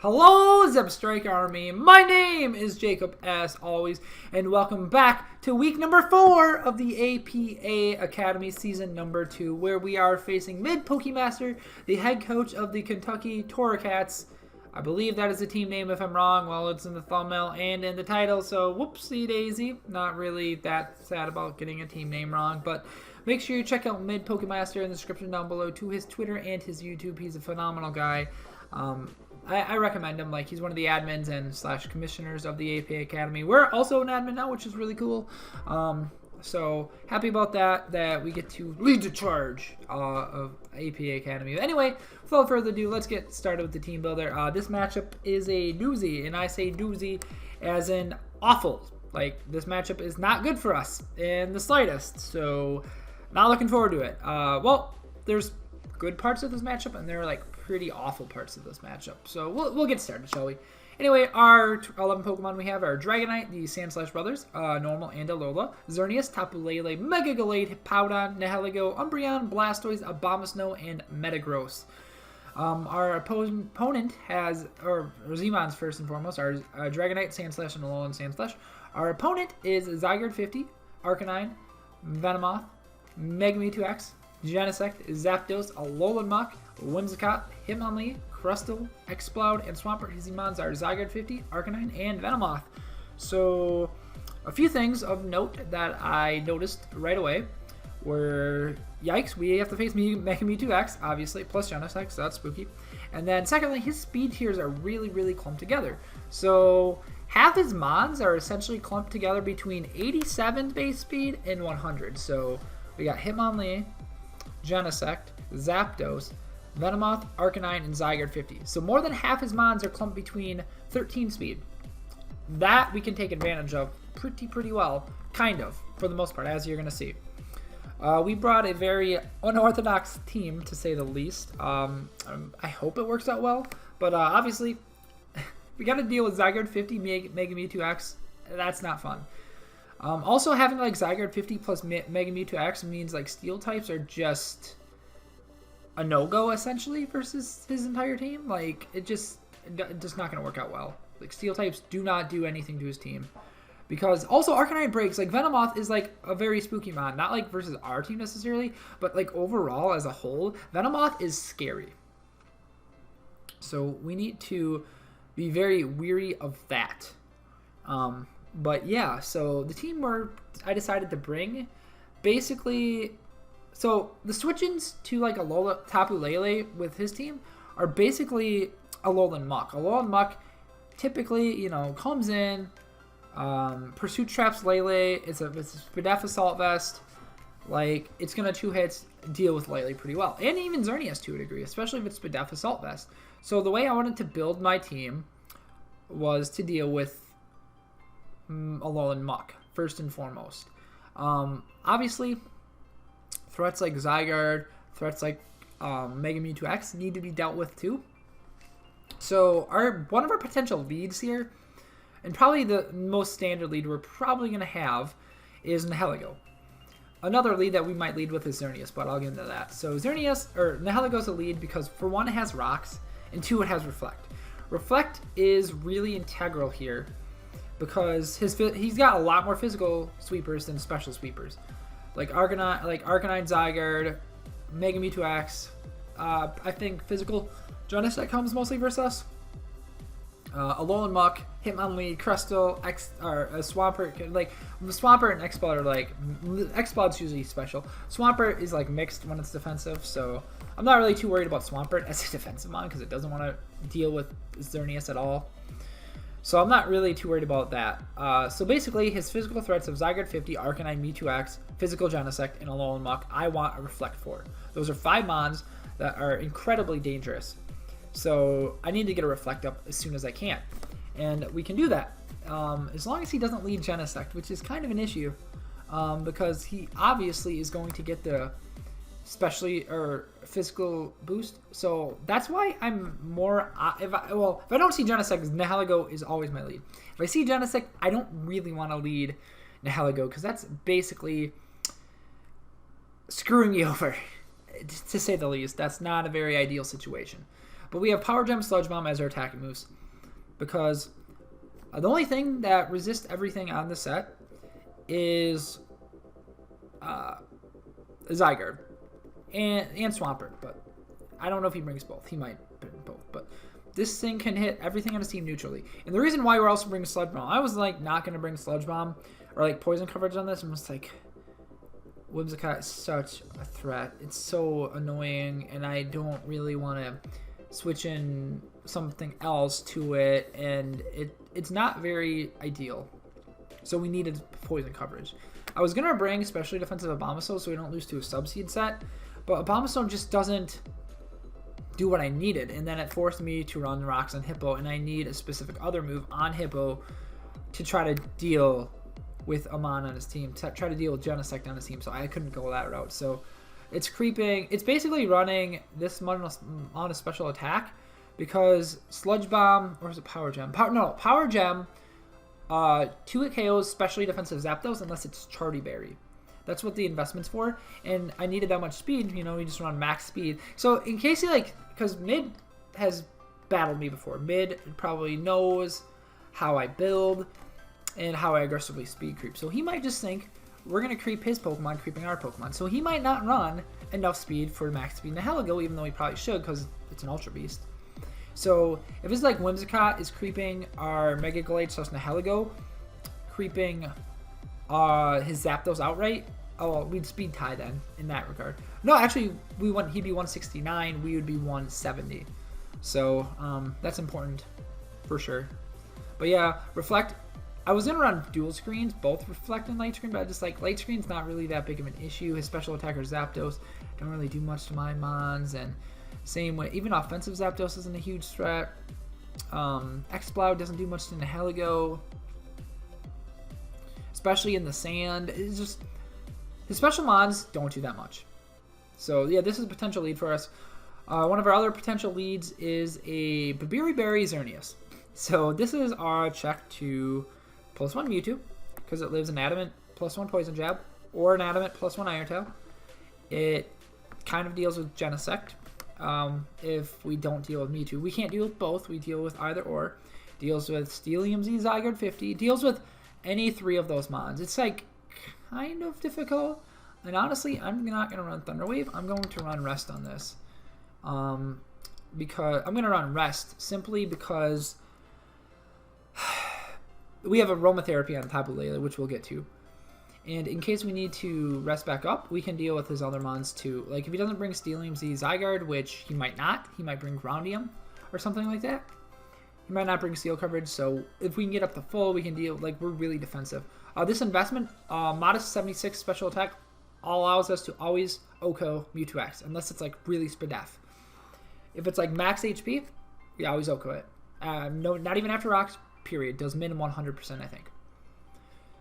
Hello, Zeb Strike Army. My name is Jacob, as always, and welcome back to week number 4 of the APA Academy season number 2, where we are facing Mid-Pokemaster, the head coach of the Kentucky Torracats. I believe that is the team name. If I'm wrong, well, it's in the thumbnail and in the title, so whoopsie daisy. Not really that sad about getting a team name wrong, but make sure you check out Mid-Pokemaster in the description down below to his Twitter and his YouTube. He's a phenomenal guy. I recommend him. Like, he's one of the admins and / commissioners of the APA Academy. We're also an admin now, which is really cool. So happy about that we get to lead the charge of APA Academy. Anyway, without further ado, let's get started with the team builder. This matchup is a doozy, and I say doozy as in awful. Like, this matchup is not good for us in the slightest. So not looking forward to it. Well, there's good parts of this matchup, and there are like pretty awful parts of this matchup. So we'll get started, shall we? Anyway, our 11 Pokemon we have are Dragonite, the Sandslash Brothers, Normal, and Alola, Xerneas, Tapu Lele, Mega Gallade, Hippowdon, Nihilego, Umbreon, Blastoise, Abomasnow, and Metagross. Our opponent has, or Zemon's first and foremost, are Dragonite, Sandslash, and Alolan Sandslash. Our opponent is Zygarde 50, Arcanine, Venomoth, Mega Mewtwo X, Genesect, Zapdos, Alolan Mach, Whimsicott, Hitmonlee, Crustle, Exploud, and Swampert. His Zemons are Zygarde 50, Arcanine, and Venomoth. So, a few things of note that I noticed right away were, yikes, we have to face Mega Mewtwo X, obviously, plus Genesect, so that's spooky. And then, secondly, his speed tiers are really clumped together. So, half his Mons are essentially clumped together between 87 base speed and 100. So, we got Hitmonlee, Genesect, Zapdos, Venomoth, Arcanine, and Zygarde 50. So more than half his Mons are clumped between 13 speed. That we can take advantage of pretty well, kind of, for the most part, as you're going to see. We brought a very unorthodox team, to say the least. I hope it works out well, but obviously, we got to deal with Zygarde 50, Mega Mewtwo X. That's not fun. Also, having like Zygarde 50 plus Mega Mewtwo X means like Steel types are just a no-go essentially versus his entire team. Like, it's just not going to work out well. Like, Steel types do not do anything to his team. Because also Arcanine breaks. Like, Venomoth is like a very spooky mon. Not like versus our team necessarily, but like overall as a whole, Venomoth is scary. So we need to be very weary of that. But yeah, so the team I decided to bring, basically, so the switch-ins to like Alola Tapu Lele with his team are basically Alolan Muck. Alolan Muck typically, you know, comes in, Pursuit Traps Lele, it's a Spadef Assault Vest, like, it's going to 2-hits, deal with Lele pretty well. And even Xerneas to a degree, especially if it's Spadef Assault Vest. So the way I wanted to build my team was to deal with Alolan Muck, first and foremost. Obviously, threats like Zygarde, threats like Mega Mewtwo X need to be dealt with too. So one of our potential leads here, and probably the most standard lead we're probably going to have, is Nihilego. Another lead that we might lead with is Xerneas, but I'll get into that. So Nihilego's a lead because for one, it has Rocks, and two, it has Reflect. Reflect is really integral here, because he's got a lot more physical sweepers than special sweepers. Like Arcanine, Zygarde, Mega Mewtwo X. I think physical Genesect comes mostly versus us. Alolan Muck, Hitmonlee, Crustle, Swampert. Like, Swampert and Exploud are like, Exploud's usually special. Swampert is like mixed when it's defensive, so I'm not really too worried about Swampert as a defensive mon because it doesn't want to deal with Xerneas at all. So I'm not really too worried about that. So basically, his physical threats of Zygarde 50, Arcanine, Mewtwo X, Physical Genesect, and Alolan Muck, I want a Reflect for. Those are 5 mons that are incredibly dangerous. So I need to get a Reflect up as soon as I can. And we can do that. As long as he doesn't lead Genesect, which is kind of an issue. Because he obviously is going to get the physical boost. So that's why I'm more, if I don't see Genesect, Nihilego is always my lead. If I see Genesect, I don't really want to lead Nihilego because that's basically screwing me over, to say the least. That's not a very ideal situation. But we have Power Gem, Sludge Bomb as our attacking moves. Because the only thing that resists everything on the set is Zygarde and Swampert. But I don't know if he brings both. He might bring both. But this thing can hit everything on his team neutrally. And the reason why we're also bringing Sludge Bomb, I was like not going to bring Sludge Bomb or like poison coverage on this. I'm just like, Whimsicott is such a threat. It's so annoying, and I don't really want to switch in something else to it, and it's not very ideal. So we needed poison coverage. I was going to bring especially defensive Abomasnow so we don't lose to a Subseed set, but Abomasnow just doesn't do what I needed, and then it forced me to run Rocks on Hippo, and I need a specific other move on Hippo to try to deal with Amon on his team, to try to deal with Genesect on his team, so I couldn't go that route. So it's creeping. It's basically running this on a special attack because Sludge Bomb, or is it Power Gem? Power Gem, 2 KOs, specially defensive Zapdos, unless it's Charty Berry. That's what the investment's for, and I needed that much speed. You know, we just run max speed. So in case he because Mid has battled me before. Mid probably knows how I build and how I aggressively speed creep. So he might just think we're going to creep his Pokemon, creeping our Pokemon. So he might not run enough speed for max speed Nihilego, even though he probably should because it's an Ultra Beast. So if it's like Whimsicott is creeping our Mega Glade / Nihilego, creeping his Zapdos outright, oh, we'd speed tie then in that regard. No, actually, he'd be 169, we would be 170. So that's important for sure. But yeah, Reflect. I was gonna run dual screens, both Reflect and Light Screen, but I just like Light Screen's not really that big of an issue. His special attacker Zapdos don't really do much to my Mons, and same way, even offensive Zapdos isn't a huge threat. Exploud doesn't do much to Nihilego, especially in the sand. It's just his special mods don't do that much. So yeah, this is a potential lead for us. One of our other potential leads is a Babiri Berry Xerneas. So this is our check to +1 Mewtwo, because it lives an Adamant +1 Poison Jab, or an Adamant +1 Iron Tail. It kind of deals with Genesect. If we don't deal with Mewtwo, we can't deal with both. We deal with either or. Deals with Steelium Z Zygarde 50. Deals with any 3 of those mons. It's like kind of difficult. And honestly, I'm not going to run Thunder Wave. I'm going to run Rest on this. Because I'm going to run Rest simply because we have Aromatherapy on Tapu Lele, which we'll get to. And in case we need to rest back up, we can deal with his other mons too. Like if he doesn't bring Steelium Z Zygarde, which he might not, he might bring Groundium or something like that. He might not bring Steel coverage, so if we can get up to full, we can deal, like we're really defensive. This investment, modest 76 special attack, allows us to always OHKO Mewtwo X, unless it's like really Spadef. If it's like max HP, we always OHKO it. No, not even after rocks, period. Does min 100%, I think.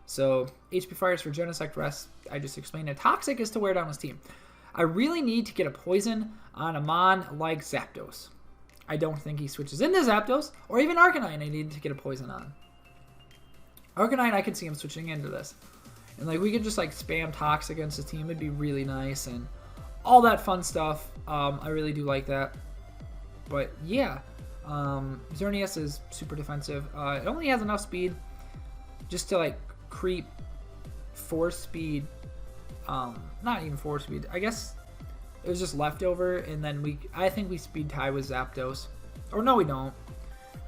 So, HP Fires for Genesect Rest, I just explained it. Toxic is to wear down his team. I really need to get a poison on a mon like Zapdos. I don't think he switches into Zapdos, or even Arcanine I need to get a poison on. Arcanine, I could see him switching into this. And like we could just like spam Toxic against his team, it'd be really nice, and all that fun stuff. I really do like that. But yeah, Xerneas is super defensive. It only has enough speed just to like creep 4 speed, not even 4 speed, I guess it was just leftover, and then I think we speed tie with Zapdos, or no we don't.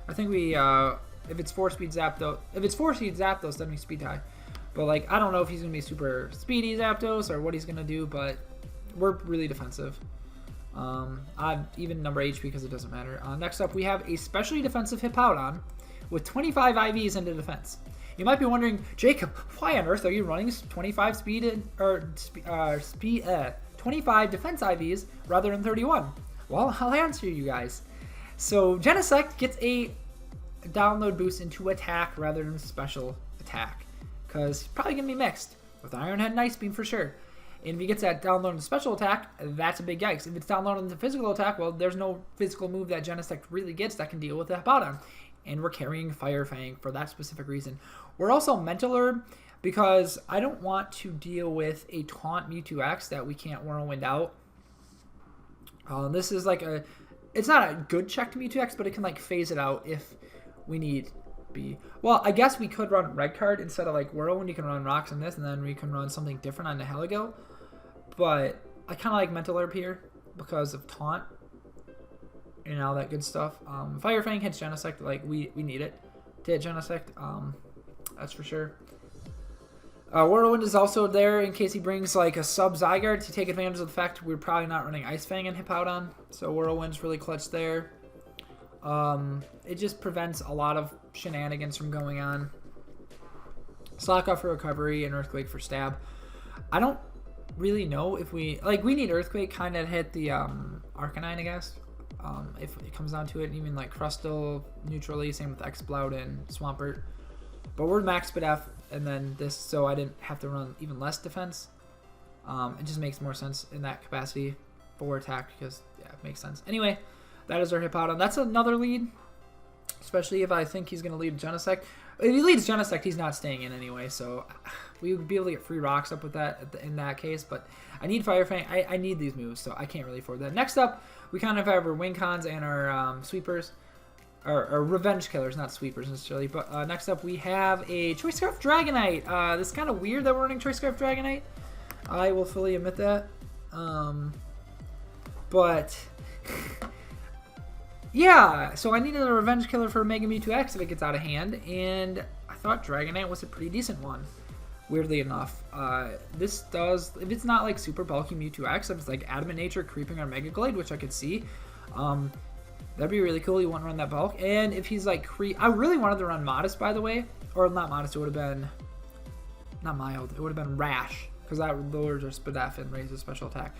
I think we if it's 4 speed Zapdos, then we speed tie. But like I don't know if he's gonna be super speedy Zapdos or what he's gonna do, but we're really defensive. I'd even number HP because it doesn't matter. Next up we have a specially defensive Hippowdon with 25 IVs into defense. You might be wondering, Jacob, why on earth are you running 25 speed or 25 defense IVs rather than 31? Well, I'll answer you guys. So Genesect gets a download boost into attack rather than special attack, because he's probably gonna be mixed with Iron Head and Ice Beam for sure. And if he gets that download into special attack, that's a big yikes. If it's downloaded into physical attack, well, there's no physical move that Genesect really gets that can deal with the Hippowdon. And we're carrying Fire Fang for that specific reason. We're also Mental Herb because I don't want to deal with a Taunt Mewtwo X that we can't Whirlwind out. This is like it's not a good check to Mewtwo X, but it can like phase it out if we need be. Well, I guess we could run red card instead of like Whirlwind. You can run rocks in this, and then we can run something different on the Heligo. But I kind of like Mental Herb here because of Taunt and all that good stuff. Fire Fang hits Genesect, like we need it to hit Genesect. That's for sure. Whirlwind is also there in case he brings like a sub Zygarde to take advantage of the fact we're probably not running Ice Fang and Hippowdon. So Whirlwind's really clutch there. It just prevents a lot of shenanigans from going on. Slack off for recovery and Earthquake for stab. I don't really know if we need Earthquake kind of hit the Arcanine, I guess. If it comes down to it, even like Crustle neutrally, same with Exploud and Swampert. But we're max Spadef and then this, so I didn't have to run even less defense. It just makes more sense in that capacity for attack because yeah, it makes sense. Anyway, that is our Hippowdon. That's another lead, especially if I think he's going to lead Genesect. If he leads Genesect, he's not staying in anyway, so we would be able to get free rocks up with that in that case. But I need Fire Fang. I need these moves, so I can't really afford that. Next up, we kind of have our Wing Cons and our Sweepers. Or Revenge Killers, not Sweepers necessarily. But next up, we have a Choice Scarf Dragonite. This is kind of weird that we're running Choice Scarf Dragonite. I will fully admit that. But yeah, so I needed a Revenge Killer for Mega Mewtwo X if it gets out of hand, and I thought Dragonite was a pretty decent one. Weirdly enough, this does, if it's not like super bulky Mewtwo X, if it's like Adamant Nature creeping on Mega Glade, which I could see, that'd be really cool. You want to run that bulk, and if he's like I really wanted to run Modest, by the way, or not Modest. It would have been not Mild. It would have been Rash because that lowers our Spadef and raises special attack.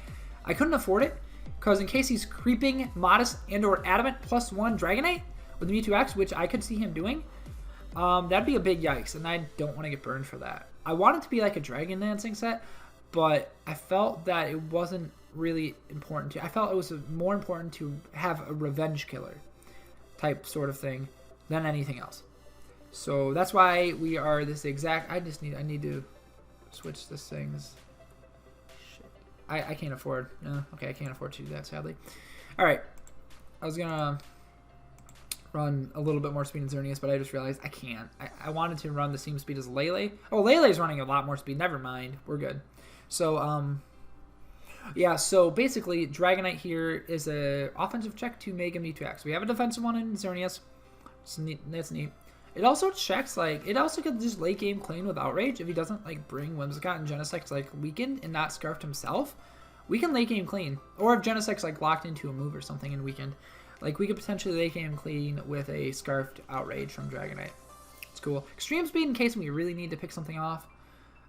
I couldn't afford it because in case he's creeping Modest and/or Adamant +1 Dragonite with Mewtwo X, which I could see him doing, that'd be a big yikes, and I don't want to get burned for that. I want it to be like a Dragon Dancing set, but I felt that it wasn't really important to. I felt it was more important to have a Revenge Killer type sort of thing than anything else. So that's why we are this exact. I need to switch this thing. Shit. I can't afford. No, okay, I can't afford to do that, sadly. All right, I was gonna run a little bit more speed in Xerneas, but I just realized I can't. I wanted to run the same speed as Lele. Oh, Lele's running a lot more speed. Never mind. We're good. So, yeah, so basically, Dragonite here is a offensive check to Mega Mewtwo X. We have a defensive one in Xerneas. That's neat. It also checks, like, it also could just late game clean with Outrage if he doesn't, like, bring Whimsicott and Genesect, like, weakened and not scarfed himself. We can late game clean. Or if Genesect's, like, locked into a move or something and weakened. Like, we could potentially late game clean with a scarfed Outrage from Dragonite. It's cool. Extreme Speed in case we really need to pick something off.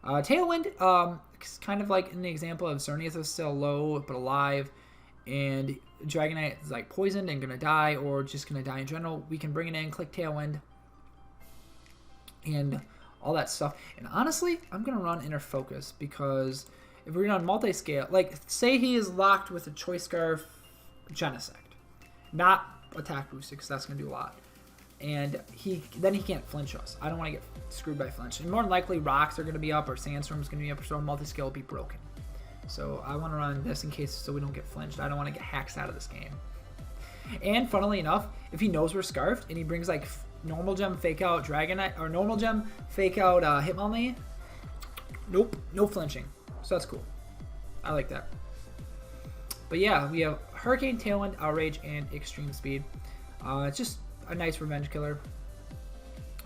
Tailwind, kind of like in the example of Xerneas is still low but alive, and Dragonite is like poisoned and gonna die, or just gonna die in general. We can bring it in, click Tailwind, and all that stuff. And honestly, I'm gonna run Inner Focus because if we're on multi-scale, like say he is locked with a Choice Scarf Genesect, not attack boosted because that's gonna do a lot. And then he can't flinch us. I don't want to get screwed by flinch. And more than likely, rocks are going to be up, or sandstorm's going to be up, so multi-scale will be broken. So I want to run this in case so we don't get flinched. I don't want to get hacks out of this game. And funnily enough, if he knows we're scarfed and he brings like normal gem fake out Dragonite or normal gem fake out Hitmonlee, nope, no flinching. So that's cool. I like that. But yeah, we have Hurricane, Tailwind, Outrage, and Extreme Speed. It's just a nice Revenge Killer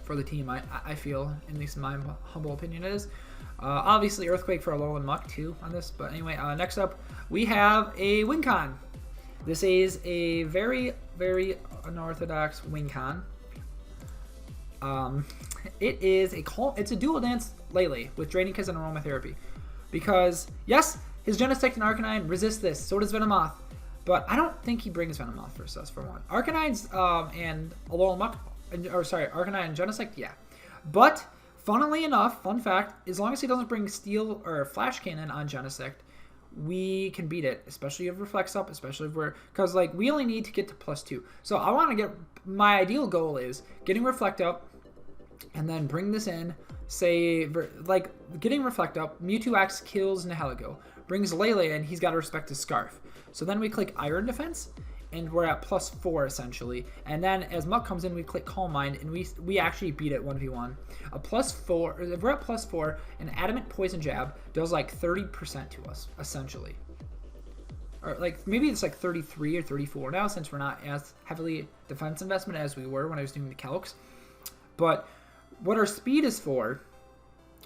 for the team, I feel, at least in my humble opinion it is. Obviously Earthquake for Alolan Muck too on this, but anyway, next up we have a Wing Con. This is a very, very unorthodox Wing Con. It's a dual dance Lele with Draining Kiss and Aromatherapy. Because yes, his Genesect and Arcanine resist this, so does Venomoth. But I don't think he brings Venomoth versus us for one. Arcanine's and Alolan Muck, Arcanine and Genesect, yeah. But funnily enough, fun fact, as long as he doesn't bring Steel or Flash Cannon on Genesect, we can beat it, especially if Reflects up, especially if because like we only need to get to +2. So I want to get, my ideal goal is getting Reflect up and then bring this in, say, like getting Reflect up, Mewtwo X kills Nihilego, brings Lele in, he's got to respect his Scarf. So then we click Iron Defense, and we're at +4 essentially. And then as Muck comes in, we click Calm Mind, and we actually beat it 1v1. A +4, if we're at +4, an Adamant Poison Jab does like 30% to us essentially. Or like maybe it's like 33 or 34 now, since we're not as heavily defense investment as we were when I was doing the calcs. But what our speed is for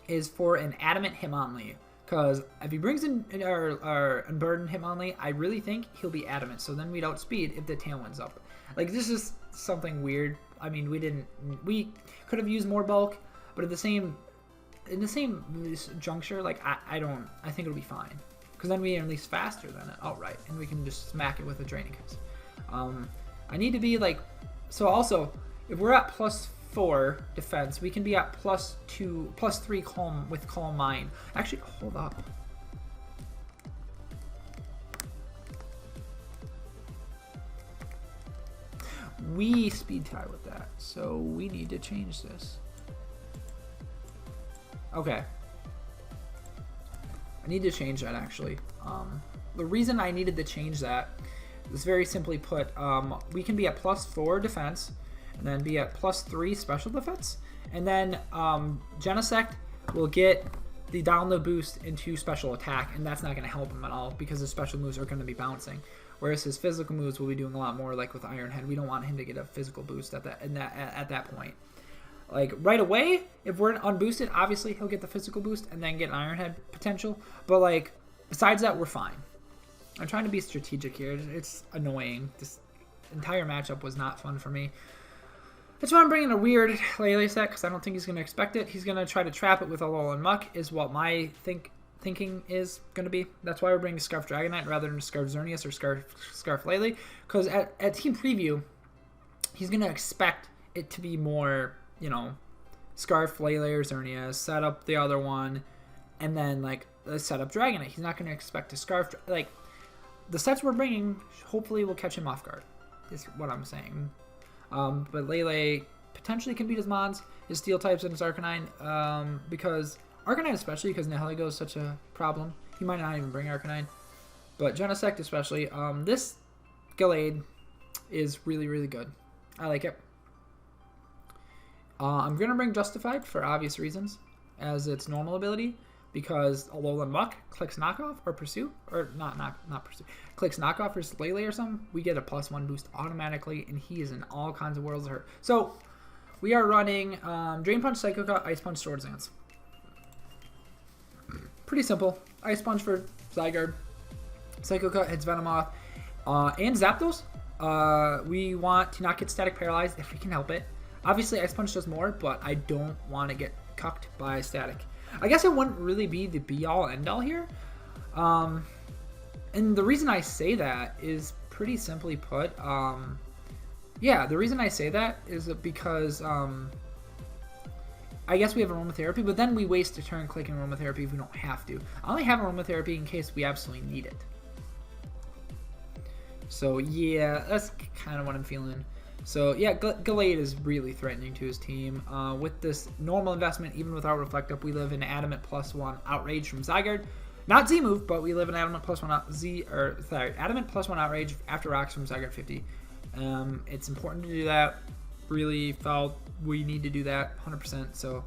an Adamant Hitmonlee. Because if he brings in our Unburdened Hitmonlee, I really think he'll be Adamant. So then we'd outspeed if the Tailwind's up. Like, this is something weird. I mean, we could have used more bulk, but in the same juncture, like, I think it'll be fine. Because then we are at least faster than it outright, and we can just smack it with a Draining Kiss. I need to be like, so also, if we're at +4 defense, we can be at +3 calm with Calm Mind. Actually, hold up. We speed tie with that, so we need to change this. Okay. I need to change that actually. The reason I needed to change that is very simply put, we can be at +4 defense, and then be at +3 special defense, and then Genesect will get the download boost into special attack, and that's not going to help him at all because his special moves are going to be bouncing, whereas his physical moves will be doing a lot more, like with Iron Head. We don't want him to get a physical boost at that point. Like right away, if we're unboosted, obviously he'll get the physical boost and then get an Iron Head potential, but like besides that, we're fine. I'm trying to be strategic here. It's annoying. This entire matchup was not fun for me. That's why I'm bringing a weird Lele set, because I don't think he's going to expect it. He's going to try to trap it with Alolan Muck, is what my thinking is going to be. That's why we're bringing Scarf Dragonite rather than Scarf Xerneas or Scarf Lele, because at Team Preview, he's going to expect it to be more, you know, Scarf Lele or Xerneas, set up the other one, and then, like, set up Dragonite. He's not going to expect a Scarf, like, the sets we're bringing hopefully will catch him off guard, is what I'm saying. But Lele potentially can beat his Mons, his Steel types, and his Arcanine, because Arcanine especially, because Nihilego is such a problem. He might not even bring Arcanine, but Genesect especially. This Gallade is really, really good. I like it. I'm going to bring Justified for obvious reasons as its normal ability, because Alolan Muck clicks Knockoff or Pursue, or not Pursue, clicks Knockoff or Lele or something, we get a +1 boost automatically, and he is in all kinds of worlds of hurt. So, we are running Drain Punch, Psycho Cut, Ice Punch, Swords Dance. Pretty simple. Ice Punch for Zygarde, Psycho Cut hits Venomoth, and Zapdos. We want to not get Static Paralyzed if we can help it. Obviously, Ice Punch does more, but I don't want to get cucked by Static. I guess it wouldn't really be the be-all, end-all here. And the reason I say that is pretty simply put. Yeah, the reason I say that is because I guess we have Aromatherapy, but then we waste a turn clicking Aromatherapy if we don't have to. I only have Aromatherapy in case we absolutely need it. So yeah, that's kind of what I'm feeling. So yeah, Gallade is really threatening to his team. With this normal investment, even without Reflect Up, we live in Adamant +1 Outrage from Zygarde. Not Z-move, but we live in Adamant +1 Adamant +1 Outrage after Rocks from Zygarde 50. It's important to do that. Really felt we need to do that 100%. So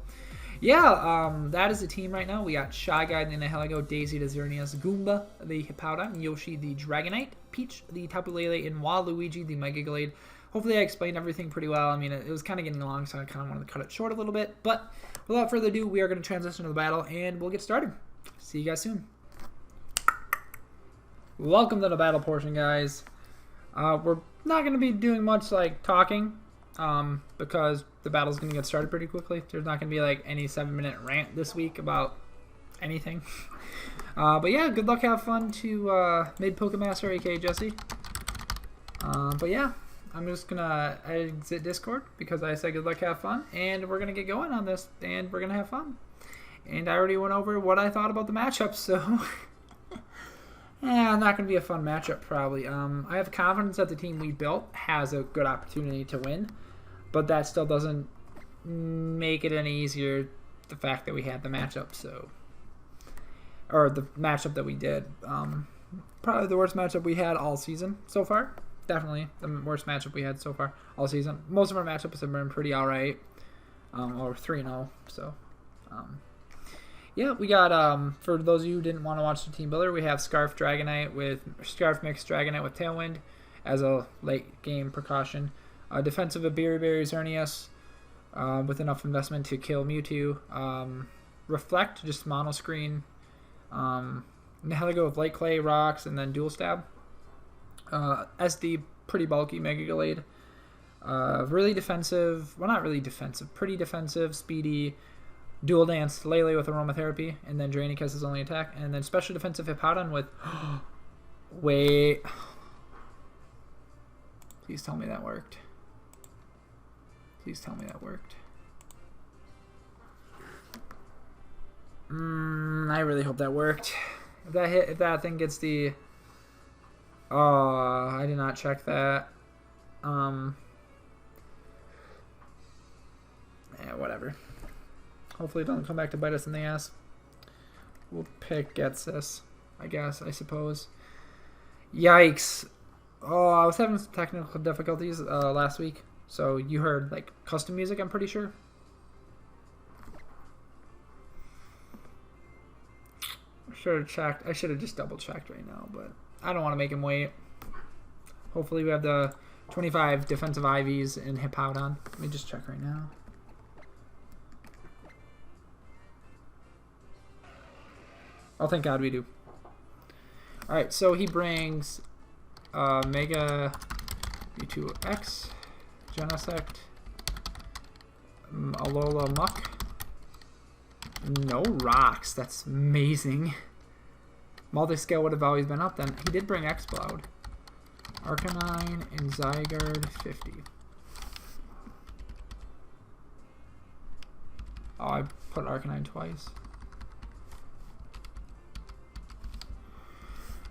yeah, that is the team right now. We got Shy Guy, the Nihilego, Daisy, the Xerneas, Goomba, the Hippowdon, Yoshi, the Dragonite, Peach, the Tapu Lele, and Waluigi, the Mega Gallade. Hopefully I explained everything pretty well. I mean, it was kind of getting long, so I kind of wanted to cut it short a little bit. But without further ado, we are going to transition to the battle, and we'll get started. See you guys soon. Welcome to the battle portion, guys. We're not going to be doing much, like, talking, because the battle's going to get started pretty quickly. There's not going to be, like, any 7-minute rant this week about anything. But yeah, good luck, have fun to Mid Pokemaster, aka Jesse. But yeah. I'm just going to exit Discord because I said good luck, have fun, and we're going to get going on this, and we're going to have fun. And I already went over what I thought about the matchup, so not going to be a fun matchup probably. I have confidence that the team we built has a good opportunity to win, but that still doesn't make it any easier, the fact that we had the matchup, or the matchup that we did. Probably the worst matchup we had all season so far. Definitely the worst matchup we had so far all season. Most of our matchups have been pretty alright. Or 3-0. So, yeah, we got, for those of you who didn't want to watch the team builder, we have Scarf mixed Dragonite with Tailwind as a late game precaution. Defensive of Berry Xerneas with enough investment to kill Mewtwo. Reflect, just mono screen. Nihilego with Light Clay, Rocks, and then Dual Stab. SD, pretty bulky, Mega Gallade. Really defensive, well, not really defensive, pretty defensive, speedy, Dual Dance, Lele with Aromatherapy, and then Draining as his only attack, and then special defensive Hippowdon with, wait, please tell me that worked. Please tell me that worked. I really hope that worked. If that thing gets the, oh, I did not check that. Yeah, whatever. Hopefully it doesn't come back to bite us in the ass. We'll pick Getsis, I suppose. Yikes. Oh, I was having some technical difficulties last week. So you heard, like, custom music, I'm pretty sure. I should have checked. I should have just double checked right now, but I don't want to make him wait. Hopefully we have the 25 defensive IVs in Hippowdon. Let me just check right now. Oh, thank God we do. Alright, so he brings Mega Mewtwo X, Genesect, Alola Muck. No rocks. That's amazing. Multi-scale would have always been up then. He did bring Exploud. Arcanine and Zygarde 50. Oh, I put Arcanine twice.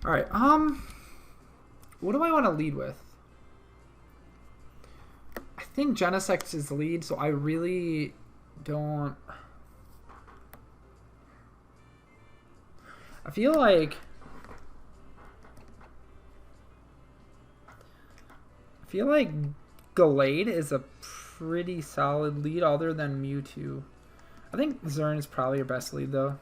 Alright, what do I want to lead with? I think Genesect is the lead, so I really don't... I feel like Gallade is a pretty solid lead other than Mewtwo. I think Zern is probably your best lead though.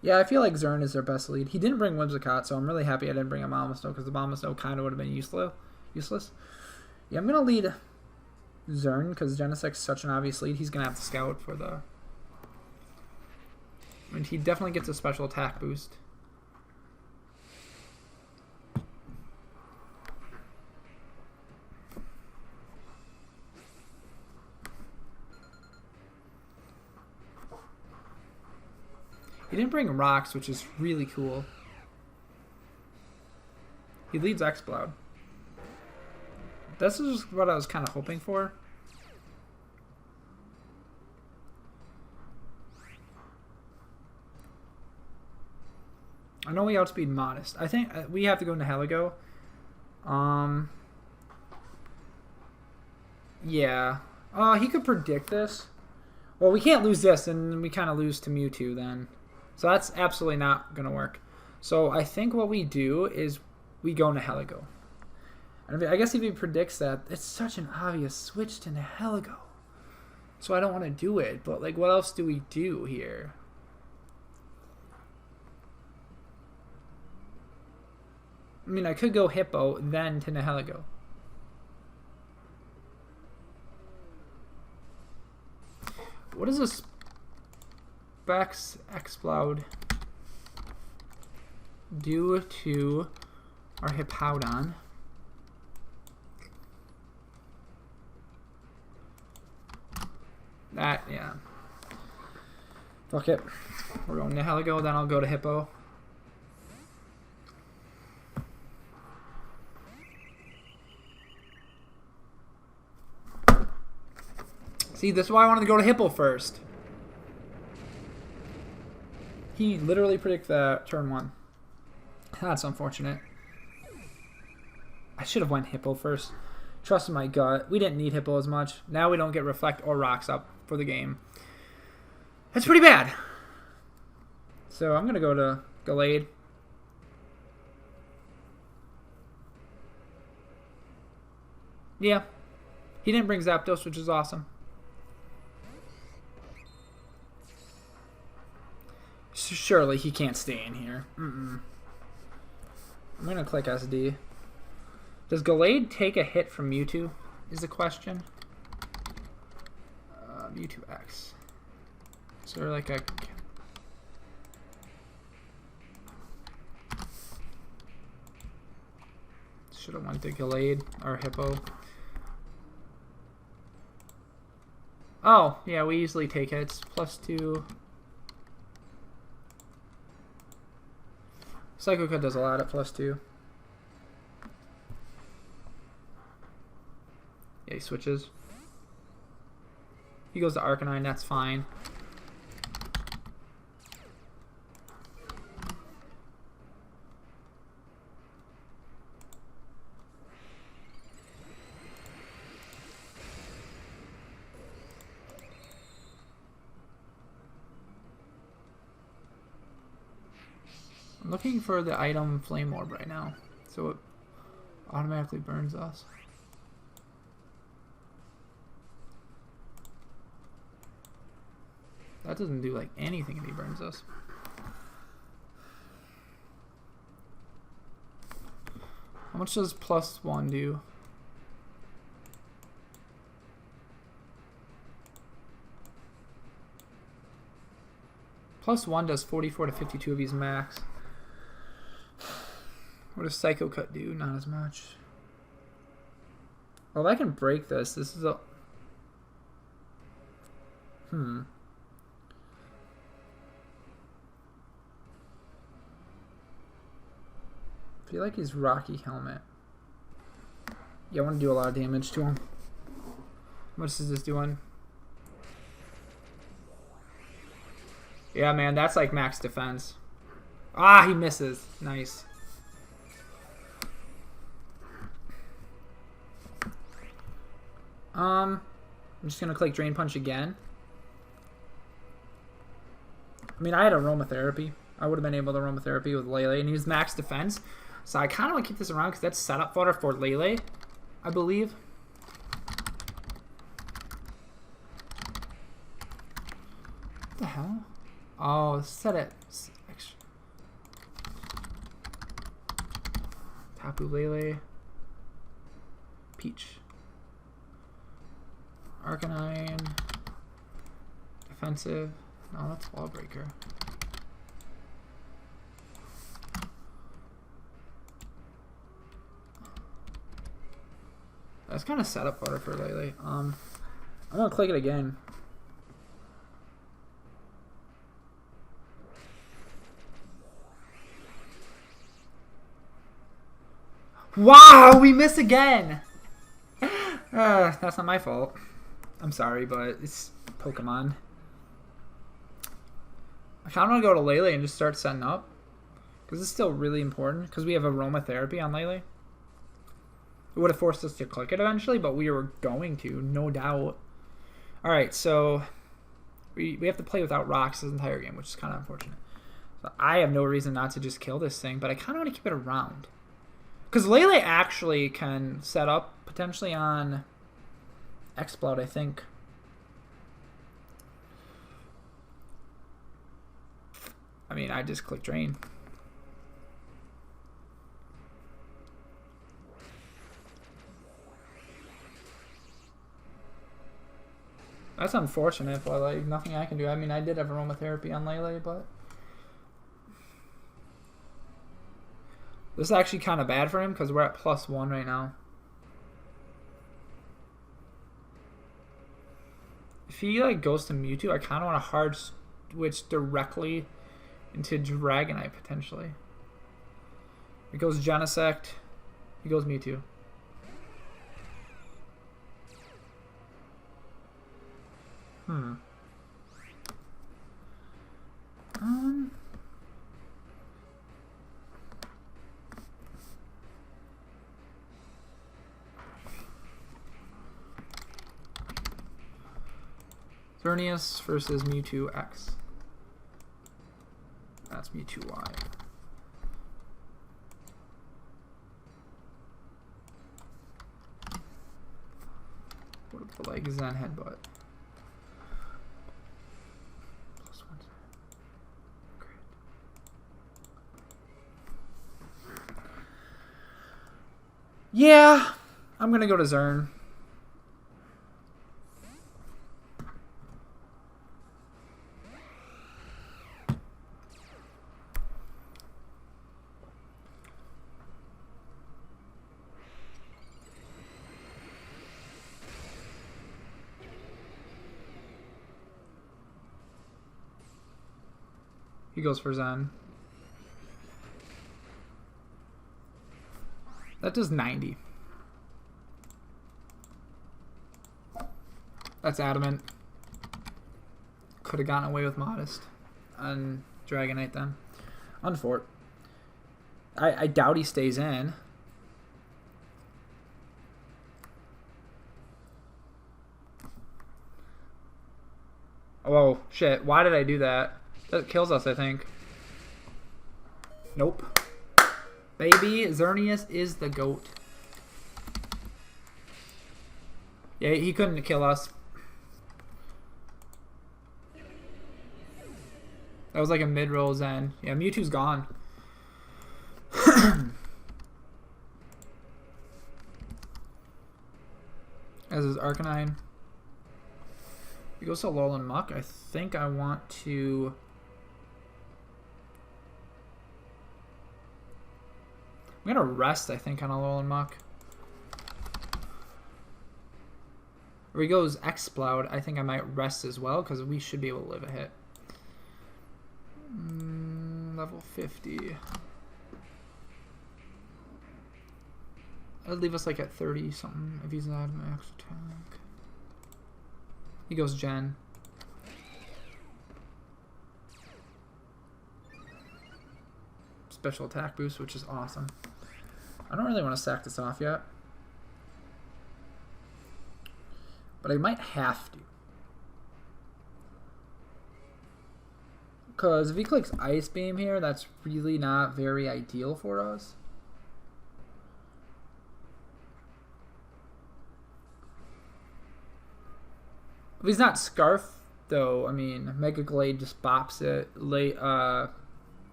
Yeah, I feel like Zern is their best lead. He didn't bring Whimsicott, so I'm really happy I didn't bring a Abomasnow because the Abomasnow kind of would have been useless. Yeah, I'm going to lead Zern because Genesect's such an obvious lead. He's going to have to scout for the... I mean, he definitely gets a special attack boost. He didn't bring Rocks, which is really cool. He leads Exploud. This is what I was kind of hoping for. I know we outspeed Modest. I think we have to go into Heligo. Yeah. He could predict this. Well, we can't lose this, and we kind of lose to Mewtwo then. So that's absolutely not going to work. So I think what we do is we go into Heligo. And I guess if he predicts that, it's such an obvious switch to Nihilego. So I don't want to do it, but like, what else do we do here? I mean, I could go Hippo, then to Nihilego. What does this Specs Exploud do to our Hippowdon? That, yeah. Fuck it. We're going to Heligo, then I'll go to Hippo. See, this is why I wanted to go to Hippo first. He literally predicted that turn 1. That's unfortunate. I should have went Hippo first. Trust in my gut. We didn't need Hippo as much. Now we don't get Reflect or Rocks up for the game. That's pretty bad. So I'm going to go to Gallade. Yeah. He didn't bring Zapdos, which is awesome. Surely he can't stay in here. I'm going to click SD. Does Gallade take a hit from Mewtwo? Is the question. Mewtwo X. Is there like a... Should have went to Gallade or Hippo. Oh, yeah, we easily take hits. +2. Psycho Cut does a lot at +2. Yeah, he switches. He goes to Arcanine, that's fine. I'm looking for the item Flame Orb right now, so it automatically burns us. That doesn't do like anything if he burns us. How much does +1 do? +1 does 44 to 52 of his max. What does Psycho Cut do? Not as much. Well, if I can break this, this is a... I feel like he's Rocky Helmet. Yeah, I want to do a lot of damage to him. How much is this doing? Yeah, man, that's like max defense. Ah, he misses. Nice. I'm just gonna click Drain Punch again. I mean, I had aromatherapy. I would have been able to aromatherapy with Lele, and he was max defense. So I kind of want to keep this around because that's setup fodder for Lele, I believe. What the hell? Oh, set it. Tapu Lele. Peach. Arcanine. Defensive. No, that's Wall Breaker. That's kind of setup fodder for Lele. I'm gonna click it again. Wow, we miss again. That's not my fault. I'm sorry, but it's Pokemon. I kind of want to go to Lele and just start setting up. Because it's still really important. Because we have aromatherapy on Lele. It would have forced us to click it eventually, but we were going to, no doubt. Alright, so we have to play without rocks this entire game, which is kind of unfortunate. So I have no reason not to just kill this thing, but I kind of want to keep it around. Because Lele actually can set up potentially on Exploud, I think. I mean, I just click Drain. That's unfortunate, but like nothing I can do. I mean, I did have aromatherapy on Lele, but this is actually kind of bad for him because we're at +1 right now. If he like goes to Mewtwo, I kind of want to hard switch directly into Dragonite potentially. It goes Genesect. He goes Mewtwo. Xerneas versus Mewtwo X. That's Mewtwo Y. What if the leg Zen Headbutt? +1. Great. Yeah, I'm gonna go to Zern. He goes for Zen. That does 90. That's adamant. Could have gotten away with Modest on Dragonite then. Unfort. I doubt he stays in. Oh, shit. Why did I do that? That kills us, I think. Nope. Baby, Xerneas is the GOAT. Yeah, he couldn't kill us. That was like a mid-roll Zen. Yeah, Mewtwo's gone. As is Arcanine. He goes to Alolan Muck. I think I want to... I'm going to rest, I think, on Alolan Muck. Or he goes Exploud. I think I might rest as well, because we should be able to live a hit. Level 50. That'd leave us like at 30 something if he's not max attack. He goes Gen. Special attack boost, which is awesome. I don't really want to sack this off yet, but I might have to. Because if he clicks Ice Beam here, that's really not very ideal for us. If he's not Scarf, though, I mean, Mega Glade just bops it.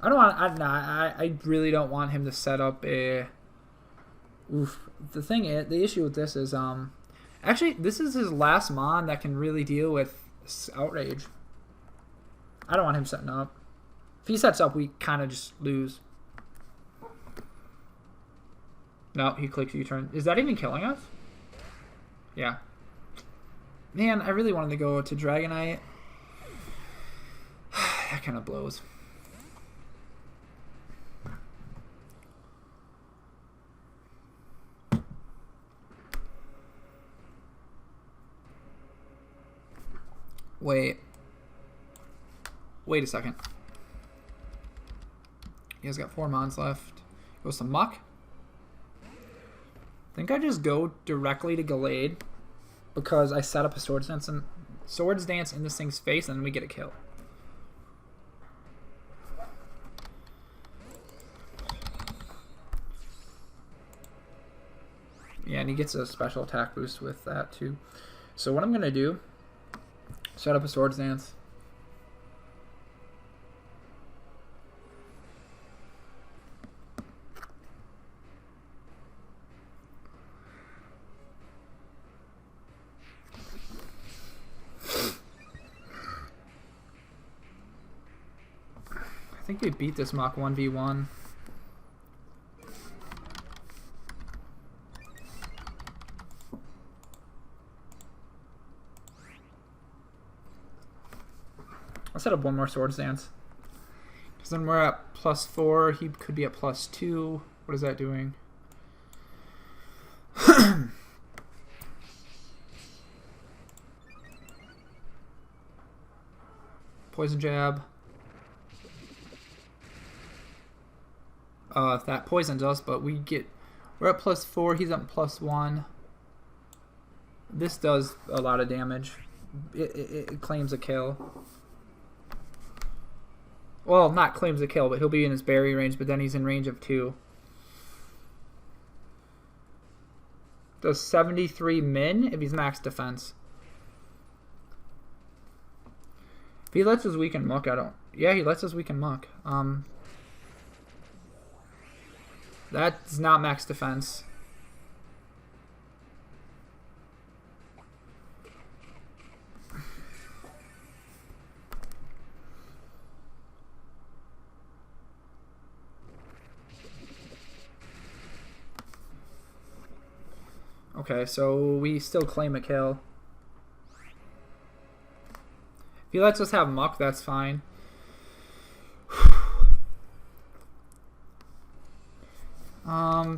I don't want. I really don't want him to set up a. Oof. The thing is, the issue with this is, actually, this is his last Mon that can really deal with Outrage. I don't want him setting up. If he sets up, we kind of just lose. No, he clicks U-turn. Is that even killing us? Yeah. Man, I really wanted to go to Dragonite. That kind of blows. Wait a second. He has got 4 Mons left. Goes to Muck. I think I just go directly to Gallade because I set up a Swords Dance in this thing's face and then we get a kill. Yeah, and he gets a special attack boost with that too. So what I'm going to do, set up a Swords Dance. I think we beat this Mach 1v1. I'll set up one more Swords Dance. Because then we're at +4. He could be at +2. What is that doing? Poison Jab. That poisons us, but we're at +4. He's at +1. This does a lot of damage. it claims a kill. Well, not claims a kill, but he'll be in his berry range, but then he's in range of 2. Does 73 min if he's max defense. If he lets us weaken muck, I don't... Yeah, he lets us weaken muck. That's not max defense. Okay, so we still claim a kill. If he lets us have muck, that's fine.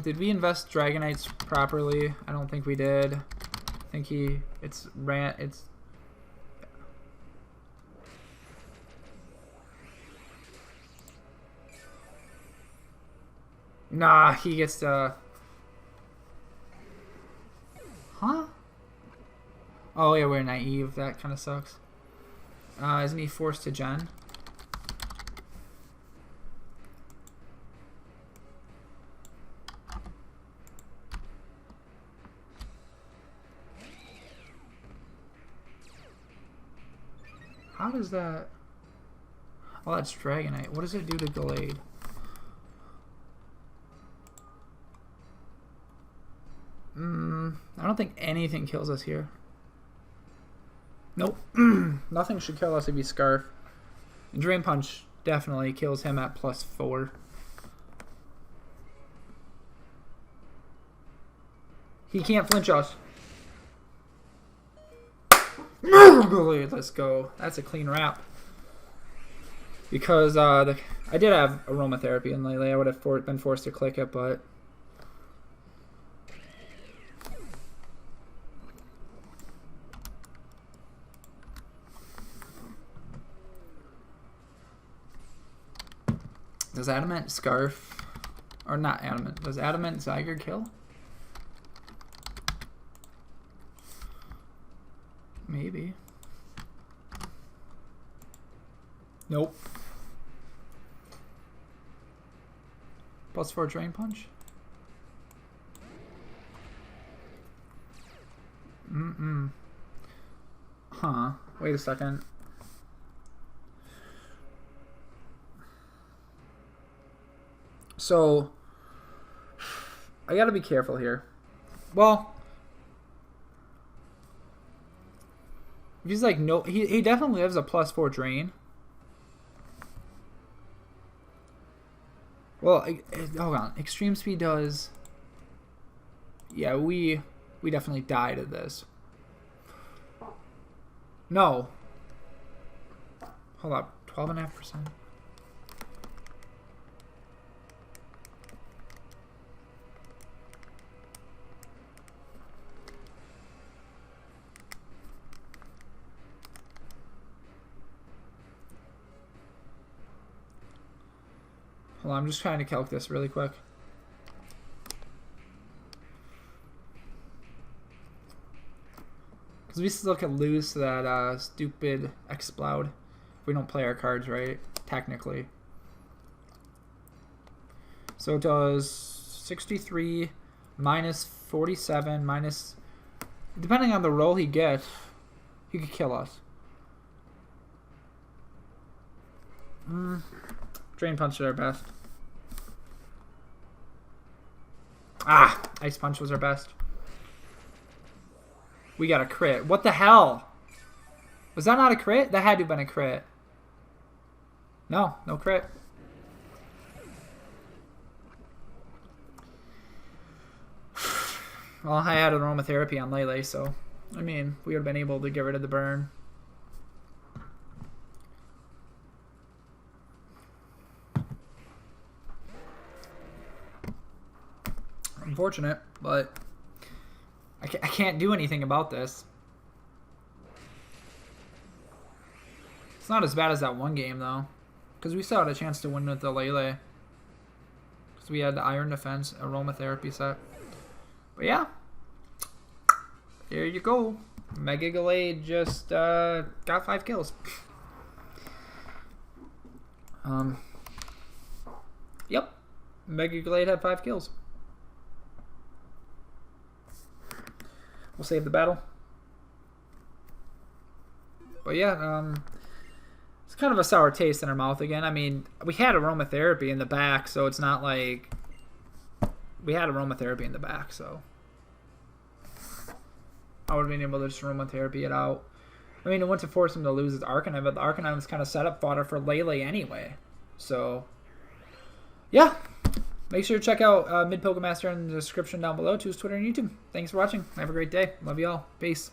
Did we invest Dragonites properly? I don't think we did. I think it's. Nah, he gets to... Huh? Oh yeah, we're naive. That kind of sucks. Isn't he forced to gen? How does that... Oh, that's Dragonite. What does it do to Gallade? I don't think anything kills us here. Nope. Nothing should kill us if he's Scarf. And Drain Punch definitely kills him at +4. He can't flinch us. Let's go. That's a clean wrap. Because I did have aromatherapy in Lele. I would have been forced to click it, but... Does Adamant Scarf... Or not Adamant. Does Adamant Zyger kill? Maybe. Nope. +4 Drain Punch? Huh. Wait a second. So, I gotta be careful here. Well, if he's like, no, he definitely has a +4 drain. Well, hold on. Extreme Speed does... Yeah, we definitely die to this. No. Hold up. 12.5%. Hold on, I'm just trying to calc this really quick. Because we still can lose to that stupid Explode if we don't play our cards right, technically. So it does 63 minus 47 minus... Depending on the roll he gets, he could kill us. Drain Punch is our best. Ah! Ice Punch was our best. We got a crit. What the hell? Was that not a crit? That had to have been a crit. No, no crit. Well, I had aromatherapy on Lele, so... I mean, we would have been able to get rid of the burn. Unfortunate, but I can't do anything about this. It's not as bad as that one game, though. Because we still had a chance to win with the Lele. Because we had the Iron Defense aromatherapy set. But yeah. There you go. Mega Glade just got 5 kills. Yep. Mega Glade had 5 kills. We'll save the battle. But yeah, it's kind of a sour taste in our mouth again. I mean, we had aromatherapy in the back, so it's not like we had aromatherapy in the back, so I would have been able to just aromatherapy it out. I mean, it wouldn't have forced him to lose his Arcanine, but the Arcanine was kind of set up fodder for Lele anyway. So, yeah. Make sure to check out Mid Pokemaster in the description down below to his Twitter and YouTube. Thanks for watching. Have a great day. Love you all. Peace.